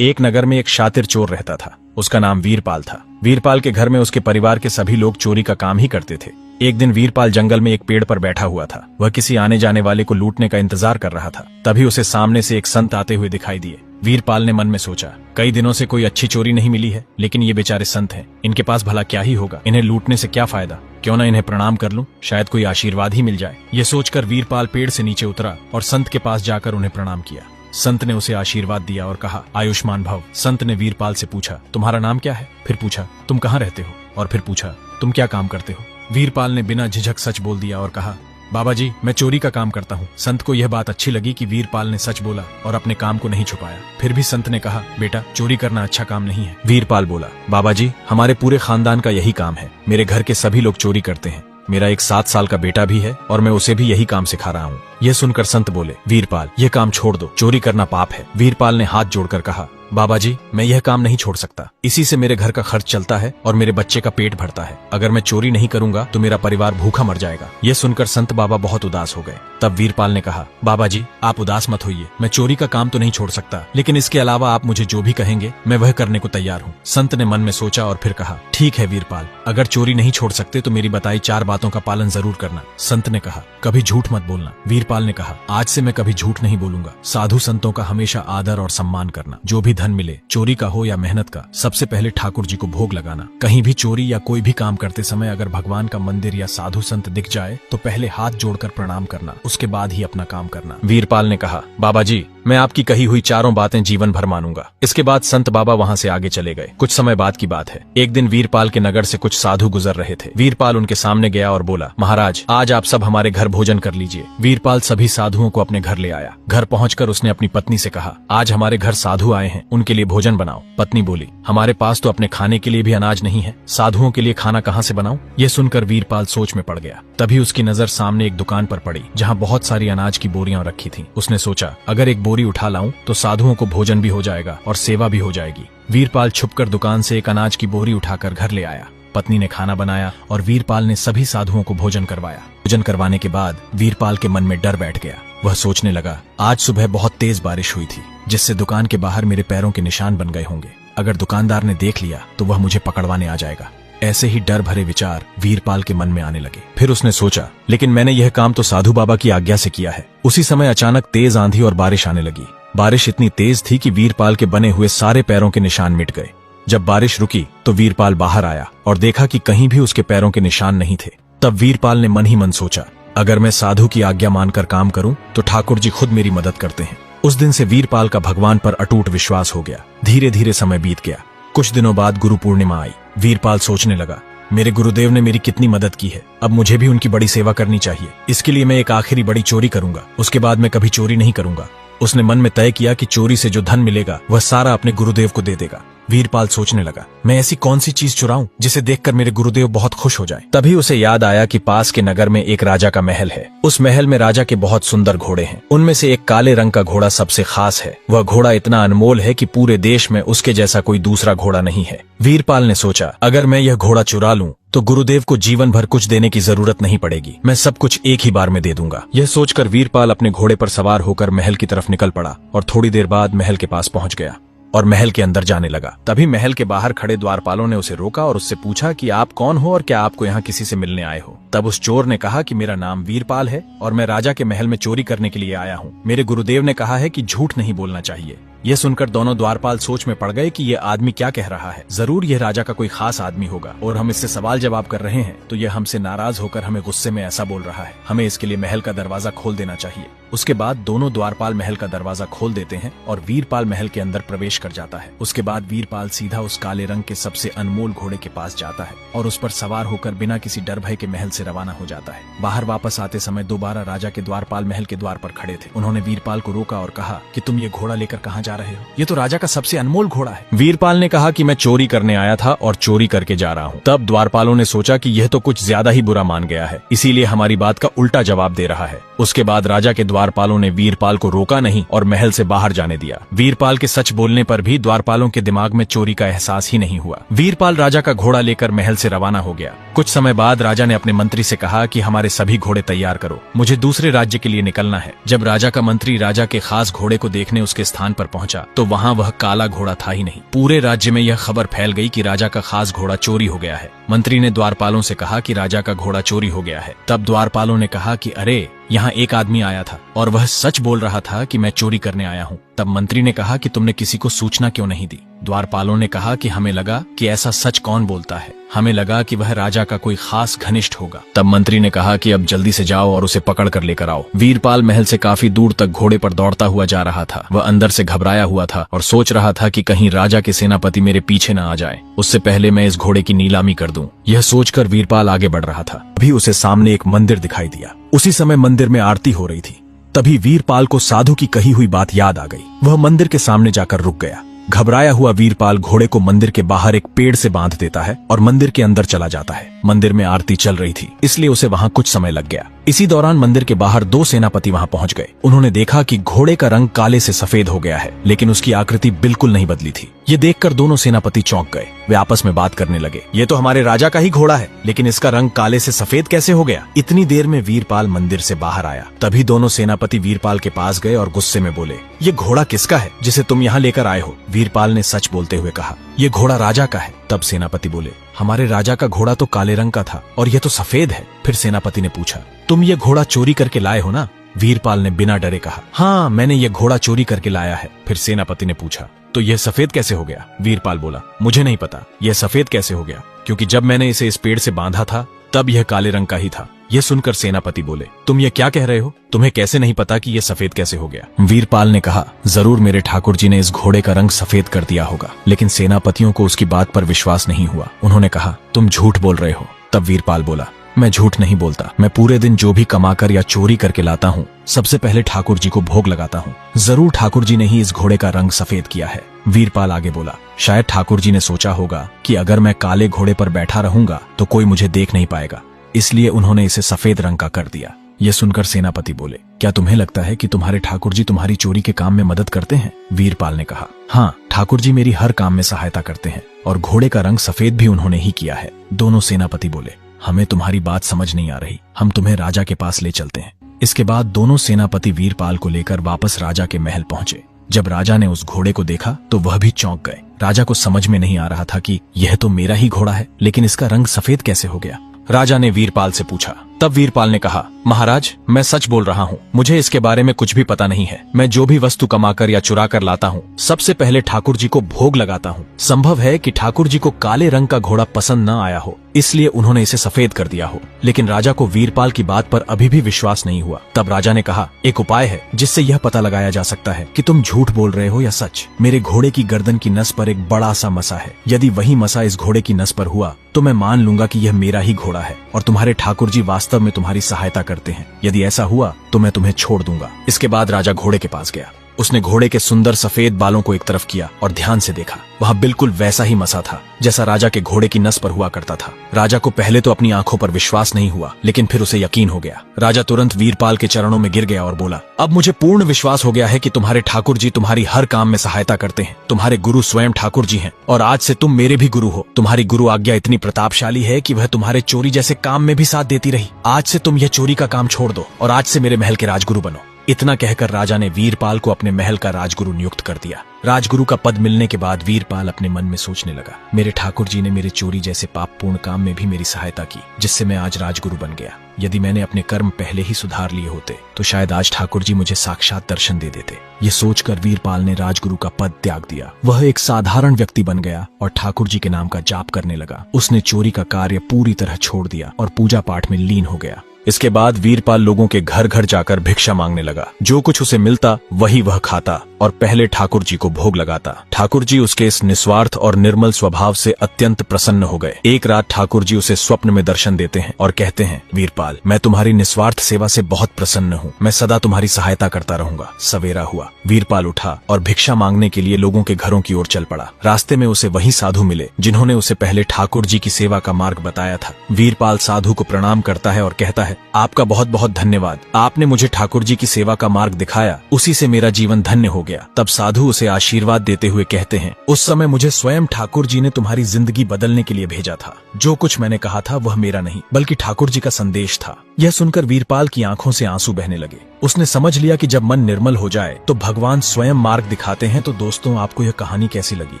एक नगर में एक शातिर चोर रहता था। उसका नाम वीरपाल था। वीरपाल के घर में उसके परिवार के सभी लोग चोरी का काम ही करते थे। एक दिन वीरपाल जंगल में एक पेड़ पर बैठा हुआ था। वह किसी आने जाने वाले को लूटने का इंतजार कर रहा था। तभी उसे सामने से एक संत आते हुए दिखाई दिए। वीरपाल ने मन में सोचा, कई दिनों से कोई अच्छी चोरी नहीं मिली है, लेकिन ये बेचारे संत हैं, इनके पास भला क्या ही होगा, इन्हें लूटने से क्या फायदा, क्यों ना इन्हें प्रणाम कर लूं, शायद कोई आशीर्वाद ही मिल जाए। ये सोचकर वीरपाल पेड़ से नीचे उतरा और संत के पास जाकर उन्हें प्रणाम किया। संत ने उसे आशीर्वाद दिया और कहा, आयुष्मान भव। संत ने वीरपाल से पूछा, तुम्हारा नाम क्या है? फिर पूछा, तुम कहाँ रहते हो? और फिर पूछा, तुम क्या काम करते हो? वीरपाल ने बिना झिझक सच बोल दिया और कहा, बाबा जी, मैं चोरी का काम करता हूँ। संत को यह बात अच्छी लगी कि वीरपाल ने सच बोला और अपने काम को नहीं छुपाया। फिर भी संत ने कहा, बेटा, चोरी करना अच्छा काम नहीं है। वीरपाल बोला, बाबा जी, हमारे पूरे खानदान का यही काम है। मेरे घर के सभी लोग चोरी करते हैं। मेरा एक 7 साल का बेटा भी है और मैं उसे भी यही काम सिखा रहा हूँ। यह सुनकर संत बोले, वीरपाल, यह काम छोड़ दो, चोरी करना पाप है। वीरपाल ने हाथ जोड़कर कहा, बाबा जी, मैं यह काम नहीं छोड़ सकता। इसी से मेरे घर का खर्च चलता है और मेरे बच्चे का पेट भरता है। अगर मैं चोरी नहीं करूंगा तो मेरा परिवार भूखा मर जाएगा। यह सुनकर संत बाबा बहुत उदास हो गए। तब वीरपाल ने कहा, बाबा जी, आप उदास मत होइए। मैं चोरी का काम तो नहीं छोड़ सकता, लेकिन इसके अलावा आप मुझे जो भी कहेंगे मैं वह करने को तैयार हूँ। संत ने मन में सोचा और फिर कहा, ठीक है वीरपाल, अगर चोरी नहीं छोड़ सकते तो मेरी बताई 4 बातों का पालन जरूर करना। संत ने कहा, कभी झूठ मत बोलना। वीरपाल ने कहा, आज से मैं कभी झूठ नहीं बोलूंगा। साधु संतों का हमेशा आदर और सम्मान करना। जो भी धन मिले, चोरी का हो या मेहनत का, सबसे पहले ठाकुर जी को भोग लगाना। कहीं भी चोरी या कोई भी काम करते समय अगर भगवान का मंदिर या साधु संत दिख जाए तो पहले हाथ जोड़कर प्रणाम करना, उसके बाद ही अपना काम करना। वीरपाल ने कहा, बाबा जी, मैं आपकी कही हुई 4 बातें जीवन भर मानूंगा। इसके बाद संत बाबा वहां से आगे चले गए। कुछ समय बाद की बात है। एक दिन वीरपाल के नगर से कुछ साधु गुजर रहे थे। वीरपाल उनके सामने गया और बोला, महाराज, आज आप सब हमारे घर भोजन कर लीजिए। वीरपाल सभी साधुओं को अपने घर ले आया। घर पहुंचकर उसने अपनी पत्नी से कहा, आज हमारे घर साधु आए हैं, उनके लिए भोजन बनाओ। पत्नी बोली, हमारे पास तो अपने खाने के लिए भी अनाज नहीं है, साधुओं के लिए खाना कहाँ से बनाऊं? यह सुनकर वीरपाल सोच में पड़ गया। तभी उसकी नजर सामने एक दुकान पर पड़ी जहाँ बहुत सारी अनाज की बोरियां रखी थी। उसने सोचा, अगर एक बोरी उठा लाऊं तो साधुओं को भोजन भी हो जाएगा और सेवा भी हो जाएगी। वीरपाल छुपकर दुकान से एक अनाज की बोरी उठाकर घर ले आया। पत्नी ने खाना बनाया और वीरपाल ने सभी साधुओं को भोजन करवाया। भोजन करवाने के बाद वीरपाल के मन में डर बैठ गया। वह सोचने लगा, आज सुबह बहुत तेज बारिश हुई थी, जिससे दुकान के बाहर मेरे पैरों के निशान बन गए होंगे। अगर दुकानदार ने देख लिया तो वह मुझे पकड़वाने आ जाएगा। ऐसे ही डर भरे विचार वीरपाल के मन में आने लगे। फिर उसने सोचा, लेकिन मैंने यह काम तो साधु बाबा की आज्ञा से किया है। उसी समय अचानक तेज आंधी और बारिश आने लगी। बारिश इतनी तेज थी कि वीरपाल के बने हुए सारे पैरों के निशान मिट गए। जब बारिश रुकी तो वीरपाल बाहर आया और देखा कि कहीं भी उसके पैरों के निशान नहीं थे। तब वीरपाल ने मन ही मन सोचा, अगर मैं साधु की आज्ञा मानकर काम करूं तो ठाकुर जी खुद मेरी मदद करते हैं। उस दिन से वीरपाल का भगवान पर अटूट विश्वास हो गया। धीरे धीरे समय बीत गया। कुछ दिनों बाद गुरु पूर्णिमा आई। वीरपाल सोचने लगा, मेरे गुरुदेव ने मेरी कितनी मदद की है, अब मुझे भी उनकी बड़ी सेवा करनी चाहिए। इसके लिए मैं एक आखिरी बड़ी चोरी करूंगा, उसके बाद मैं कभी चोरी नहीं करूंगा। उसने मन में तय किया कि चोरी से जो धन मिलेगा वह सारा अपने गुरुदेव को दे देगा। वीरपाल सोचने लगा, मैं ऐसी कौन सी चीज चुराऊं जिसे देखकर मेरे गुरुदेव बहुत खुश हो जाएं। तभी उसे याद आया कि पास के नगर में एक राजा का महल है। उस महल में राजा के बहुत सुंदर घोड़े हैं। उनमें से एक काले रंग का घोड़ा सबसे खास है। वह घोड़ा इतना अनमोल है कि पूरे देश में उसके जैसा कोई दूसरा घोड़ा नहीं है। वीरपाल ने सोचा, अगर मैं यह घोड़ा चुरा लूं तो गुरुदेव को जीवन भर कुछ देने की जरूरत नहीं पड़ेगी। मैं सब कुछ एक ही बार में दे दूंगा। यह सोचकर वीरपाल अपने घोड़े पर सवार होकर महल की तरफ निकल पड़ा और थोड़ी देर बाद महल के पास पहुंच गया और महल के अंदर जाने लगा। तभी महल के बाहर खड़े द्वारपालों ने उसे रोका और उससे पूछा कि आप कौन हो और क्या आपको यहाँ किसी से मिलने आए हो? तब उस चोर ने कहा कि मेरा नाम वीरपाल है और मैं राजा के महल में चोरी करने के लिए आया हूँ। मेरे गुरुदेव ने कहा है कि झूठ नहीं बोलना चाहिए। यह सुनकर दोनों द्वारपाल सोच में पड़ गए कि यह आदमी क्या कह रहा है। जरूर यह राजा का कोई खास आदमी होगा और हम इससे सवाल जवाब कर रहे हैं तो यह हमसे नाराज होकर हमें गुस्से में ऐसा बोल रहा है। हमें इसके लिए महल का दरवाजा खोल देना चाहिए। उसके बाद दोनों द्वारपाल महल का दरवाजा खोल देते हैं और वीरपाल महल के अंदर प्रवेश कर जाता है। उसके बाद वीरपाल सीधा उस काले रंग के सबसे अनमोल घोड़े के पास जाता है और उस पर सवार होकर बिना किसी डर भय के महल से रवाना हो जाता है। बाहर वापस आते समय दोबारा राजा के द्वारपाल महल के द्वार पर खड़े थे। उन्होंने वीरपाल को रोका और कहा कि तुम ये घोड़ा लेकर कहाँ जा रहे हो? ये तो राजा का सबसे अनमोल घोड़ा है। वीरपाल ने कहा कि मैं चोरी करने आया था और चोरी करके जा रहा हूँ। तब द्वारपालों ने सोचा कि यह तो कुछ ज्यादा ही बुरा मान गया है, इसीलिए हमारी बात का उल्टा जवाब दे रहा है। उसके बाद राजा के द्वार द्वारपालों ने वीरपाल को रोका नहीं और महल से बाहर जाने दिया। वीरपाल के सच बोलने पर भी द्वारपालों के दिमाग में चोरी का एहसास ही नहीं हुआ। वीरपाल राजा का घोड़ा लेकर महल से रवाना हो गया। कुछ समय बाद राजा ने अपने मंत्री से कहा कि हमारे सभी घोड़े तैयार करो, मुझे दूसरे राज्य के लिए निकलना है। जब राजा का मंत्री राजा के खास घोड़े को देखने उसके स्थान पर पहुंचा तो वहां वह काला घोड़ा था ही नहीं। पूरे राज्य में यह खबर फैल गई कि राजा का खास घोड़ा चोरी हो गया है। मंत्री ने द्वारपालों से कहा कि राजा का घोड़ा चोरी हो गया है। तब द्वारपालों ने कहा कि अरे, यहाँ एक आदमी आया था और वह सच बोल रहा था कि मैं चोरी करने आया हूँ। तब मंत्री ने कहा कि तुमने किसी को सूचना क्यों नहीं दी? द्वारपालों ने कहा कि हमें लगा कि ऐसा सच कौन बोलता है, हमें लगा कि वह राजा का कोई खास घनिष्ठ होगा। तब मंत्री ने कहा कि अब जल्दी से जाओ और उसे पकड़ कर लेकर आओ। वीरपाल महल से काफी दूर तक घोड़े पर दौड़ता हुआ जा रहा था। वह अंदर से घबराया हुआ था और सोच रहा था कि कहीं राजा के सेनापति मेरे पीछे न आ जाए, उससे पहले मैं इस घोड़े की नीलामी कर दूं। यह सोचकर वीरपाल आगे बढ़ रहा था। अभी उसे सामने एक मंदिर दिखाई दिया। उसी समय मंदिर में आरती हो रही थी। तभी वीरपाल को साधु की कही हुई बात याद आ गई। वह मंदिर के सामने जाकर रुक गया। घबराया हुआ वीरपाल घोड़े को मंदिर के बाहर एक पेड़ से बांध देता है और मंदिर के अंदर चला जाता है। मंदिर में आरती चल रही थी, इसलिए उसे वहां कुछ समय लग गया। इसी दौरान मंदिर के बाहर दो सेनापति वहां पहुंच गए। उन्होंने देखा कि घोड़े का रंग काले से सफेद हो गया है, लेकिन उसकी आकृति बिल्कुल नहीं बदली थी। ये देखकर दोनों सेनापति चौंक गए। वे आपस में बात करने लगे, ये तो हमारे राजा का ही घोड़ा है, लेकिन इसका रंग काले से सफेद कैसे हो गया? इतनी देर में वीरपाल मंदिर से बाहर आया। तभी दोनों सेनापति वीरपाल के पास गए और गुस्से में बोले, ये घोड़ा किसका है जिसे तुम यहाँ लेकर आए हो? वीरपाल ने सच बोलते हुए कहा, ये घोड़ा राजा का है। तब सेनापति बोले, हमारे राजा का घोड़ा तो काले रंग का था और यह तो सफेद है। फिर सेनापति ने पूछा, तुम ये घोड़ा चोरी करके लाए हो ना? वीरपाल ने बिना डरे कहा, हाँ, मैंने ये घोड़ा चोरी करके लाया है। फिर सेनापति ने पूछा, तो यह सफेद कैसे हो गया? वीरपाल बोला, मुझे नहीं पता यह सफेद कैसे हो गया, क्योंकि जब मैंने इसे इस पेड़ से बांधा था तब यह काले रंग का ही था। यह सुनकर सेनापति बोले, तुम ये क्या कह रहे हो? तुम्हें कैसे नहीं पता कि यह सफेद कैसे हो गया? वीरपाल ने कहा, जरूर मेरे ठाकुर जी ने इस घोड़े का रंग सफेद कर दिया होगा। लेकिन सेनापतियों को उसकी बात पर विश्वास नहीं हुआ। उन्होंने कहा, तुम झूठ बोल रहे हो। तब वीरपाल बोला, मैं झूठ नहीं बोलता। मैं पूरे दिन जो भी कमाकर या चोरी करके लाता हूँ, सबसे पहले ठाकुर जी को भोग लगाता हूँ। जरूर ठाकुर जी ने ही इस घोड़े का रंग सफेद किया है। वीरपाल आगे बोला, शायद ठाकुर जी ने सोचा होगा कि अगर मैं काले घोड़े पर बैठा रहूंगा तो कोई मुझे देख नहीं पाएगा, इसलिए उन्होंने इसे सफेद रंग का कर दिया। यह सुनकर सेनापति बोले, क्या तुम्हें लगता है कि तुम्हारे ठाकुर जी तुम्हारी चोरी के काम में मदद करते हैं? वीरपाल ने कहा, हाँ, ठाकुर जी मेरी हर काम में सहायता करते हैं और घोड़े का रंग सफेद भी उन्होंने ही किया है। दोनों सेनापति बोले, हमें तुम्हारी बात समझ नहीं आ रही, हम तुम्हें राजा के पास ले चलते हैं। इसके बाद दोनों सेनापति वीरपाल को लेकर वापस राजा के महल पहुंचे। जब राजा ने उस घोड़े को देखा तो वह भी चौंक गए। राजा को समझ में नहीं आ रहा था कि यह तो मेरा ही घोड़ा है, लेकिन इसका रंग सफेद कैसे हो गया? राजा ने वीरपाल से पूछा। तब वीरपाल ने कहा, महाराज, मैं सच बोल रहा हूँ, मुझे इसके बारे में कुछ भी पता नहीं है। मैं जो भी वस्तु कमाकर या चुरा कर लाता हूँ, सबसे पहले ठाकुर जी को भोग लगाता हूँ। संभव है कि ठाकुर जी को काले रंग का घोड़ा पसंद न आया हो, इसलिए उन्होंने इसे सफेद कर दिया हो। लेकिन राजा को वीरपाल की बात पर अभी भी विश्वास नहीं हुआ। तब राजा ने कहा, एक उपाय है जिससे यह पता लगाया जा सकता है कि तुम झूठ बोल रहे हो या सच। मेरे घोड़े की गर्दन की नस पर एक बड़ा सा मसा है। यदि वही मसा इस घोड़े की नस पर हुआ तो मैं मान लूंगा कि यह मेरा ही घोड़ा है और तुम्हारे ठाकुर जी वास्तव में तुम्हारी सहायता करते हैं। यदि ऐसा हुआ तो मैं तुम्हें छोड़ दूंगा। इसके बाद राजा घोड़े के पास गया। उसने घोड़े के सुंदर सफेद बालों को एक तरफ किया और ध्यान से देखा। वह बिल्कुल वैसा ही मसा था जैसा राजा के घोड़े की नस पर हुआ करता था। राजा को पहले तो अपनी आंखों पर विश्वास नहीं हुआ, लेकिन फिर उसे यकीन हो गया। राजा तुरंत वीरपाल के चरणों में गिर गया और बोला, अब मुझे पूर्ण विश्वास हो गया है कि तुम्हारे ठाकुर जी तुम्हारी हर काम में सहायता करते हैं। तुम्हारे गुरु स्वयं ठाकुर जी हैं और आज से तुम मेरे भी गुरु हो। तुम्हारी गुरु आज्ञा इतनी प्रतापशाली है कि वह तुम्हारे चोरी जैसे काम में भी साथ देती रही। आज से तुम यह चोरी का काम छोड़ दो और आज से मेरे महल के राजगुरु बनो। इतना कहकर राजा ने वीरपाल को अपने महल का राजगुरु नियुक्त कर दिया। राजगुरु का पद मिलने के बाद वीरपाल अपने मन में सोचने लगा, मेरे ठाकुर जी ने मेरे चोरी जैसे पापपूर्ण काम में भी मेरी सहायता की, जिससे मैं आज राजगुरु बन गया। यदि मैंने अपने कर्म पहले ही सुधार लिए होते तो शायद आज ठाकुर जी मुझे साक्षात दर्शन दे देते। ये सोचकर वीरपाल ने राजगुरु का पद त्याग दिया। वह एक साधारण व्यक्ति बन गया और ठाकुर जी के नाम का जाप करने लगा। उसने चोरी का कार्य पूरी तरह छोड़ दिया और पूजा पाठ में लीन हो गया। इसके बाद वीरपाल लोगों के घर घर जाकर भिक्षा मांगने लगा। जो कुछ उसे मिलता वही वह खाता और पहले ठाकुर जी को भोग लगाता। ठाकुर जी उसके इस निस्वार्थ और निर्मल स्वभाव से अत्यंत प्रसन्न हो गए। एक रात ठाकुर जी उसे स्वप्न में दर्शन देते हैं और कहते हैं, वीरपाल, मैं तुम्हारी निस्वार्थ सेवा से बहुत प्रसन्न हूँ। मैं सदा तुम्हारी सहायता करता रहूंगा। सवेरा हुआ। वीरपाल उठा और भिक्षा मांगने के लिए लोगों के घरों की ओर चल पड़ा। रास्ते में उसे वही साधु मिले जिन्होंने उसे पहले ठाकुर जी की सेवा का मार्ग बताया था। वीरपाल साधु को प्रणाम करता है और कहता है, है, आपका बहुत बहुत धन्यवाद, आपने मुझे ठाकुर जी की सेवा का मार्ग दिखाया, उसी से मेरा जीवन धन्य हो गया। तब साधु उसे आशीर्वाद देते हुए कहते हैं, उस समय मुझे स्वयं ठाकुर जी ने तुम्हारी जिंदगी बदलने के लिए भेजा था। जो कुछ मैंने कहा था वह मेरा नहीं बल्कि ठाकुर जी का संदेश था। यह सुनकर वीरपाल की आंखों से आंसू बहने लगे। उसने समझ लिया कि जब मन निर्मल हो जाए तो भगवान स्वयं मार्ग दिखाते हैं। तो दोस्तों, आपको यह कहानी कैसी लगी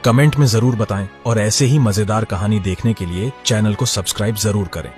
कमेंट में जरूर बताएं और ऐसे ही मजेदार कहानी देखने के लिए चैनल को सब्सक्राइब जरूर करें।